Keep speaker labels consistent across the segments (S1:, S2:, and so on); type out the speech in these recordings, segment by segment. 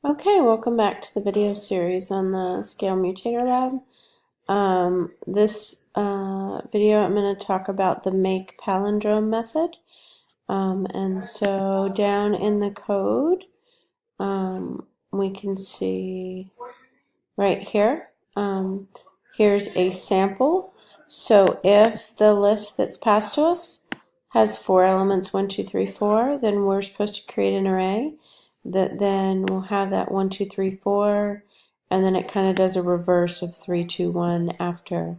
S1: Okay, welcome back to the video series on the Scale Mutator Lab. This video I'm going to talk about the make palindrome method. And so down in the code, we can see right here, here's a sample. So if the list that's passed to us has 4 elements, 1, 2, 3, 4, then we're supposed to create an array that then will have that 1, 2, 3, 4, and then it kind of does a reverse of 3, 2, 1 after.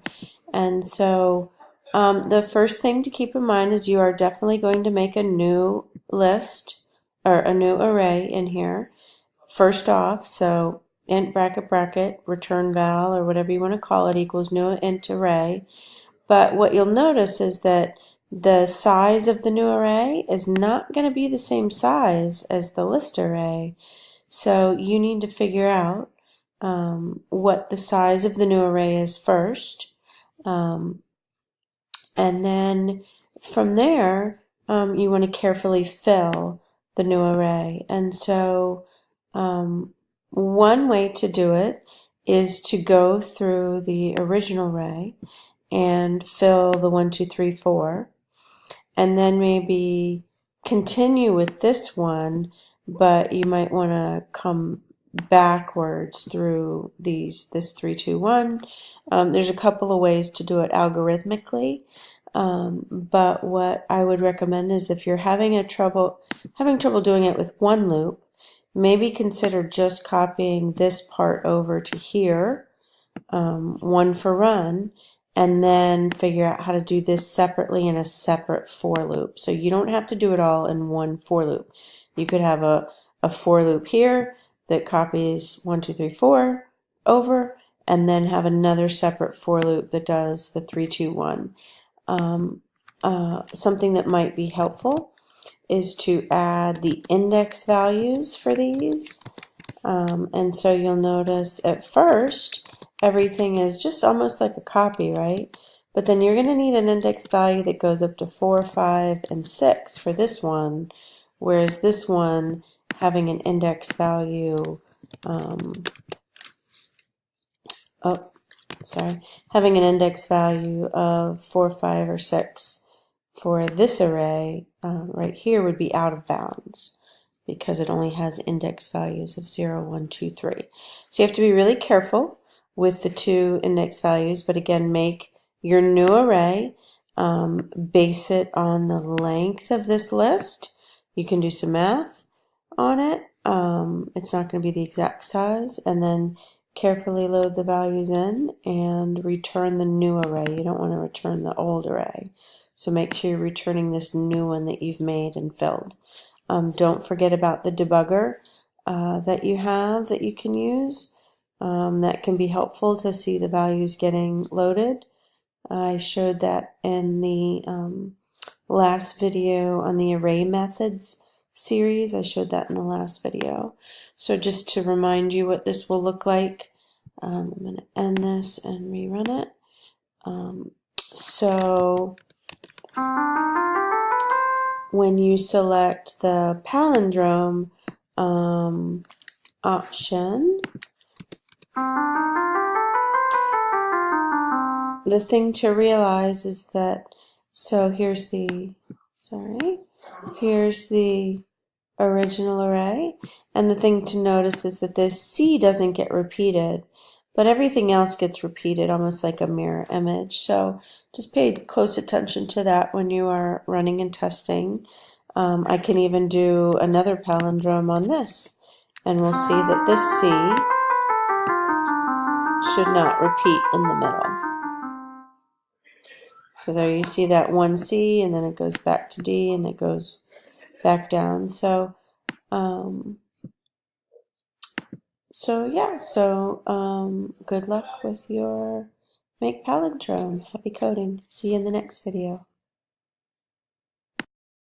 S1: And so the first thing to keep in mind is you are definitely going to make a new list or a new array in here first off. So int bracket bracket return val or whatever you want to call it equals new int array. But what you'll notice is that the size of the new array is not going to be the same size as the list array. So you need to figure out what the size of the new array is first. And then from there, you want to carefully fill the new array. And so one way to do it is to go through the original array and fill the 1, 2, 3, 4, and then maybe continue with this one, but you might want to come backwards through this 3, 2, 1. There's a couple of ways to do it algorithmically, but what I would recommend is if you're having trouble doing it with one loop, maybe consider just copying this part over to here, one for run, and then figure out how to do this separately in a separate for loop. So you don't have to do it all in one for loop. You could have a for loop here that copies 1, 2, 3, 4 over, and then have another separate for loop that does the 3, 2, 1. Something that might be helpful is to add the index values for these. And so you'll notice at first everything is just almost like a copy, right? But then you're going to need an index value that goes up to 4, 5, and 6 for this one, whereas this one having an index value, having an index value of 4, 5, or 6 for this array right here would be out of bounds, because it only has index values of 0, 1, 2, 3. So you have to be really careful with the 2 index values, but again, make your new array, base it on the length of this list. You can do some math on it. It's not going to be the exact size, and then carefully load the values in and return the new array. You don't want to return the old array. So make sure you're returning this new one that you've made and filled. Don't forget about the debugger that you have that you can use. That can be helpful to see the values getting loaded. I showed that in the last video on the array methods series. I showed that in the last video. So just to remind you what this will look like, I'm going to end this and rerun it. So when you select the palindrome option, the thing to realize is that, so here's the original array, and the thing to notice is that this C doesn't get repeated, but everything else gets repeated almost like a mirror image. So just pay close attention to that when you are running and testing. I can even do another palindrome on this, and we'll see that this C should not repeat in the middle. So there you see that one C, and then it goes back to D, and it goes back down. So good luck with your make palindrome. Happy coding. See you in the next video.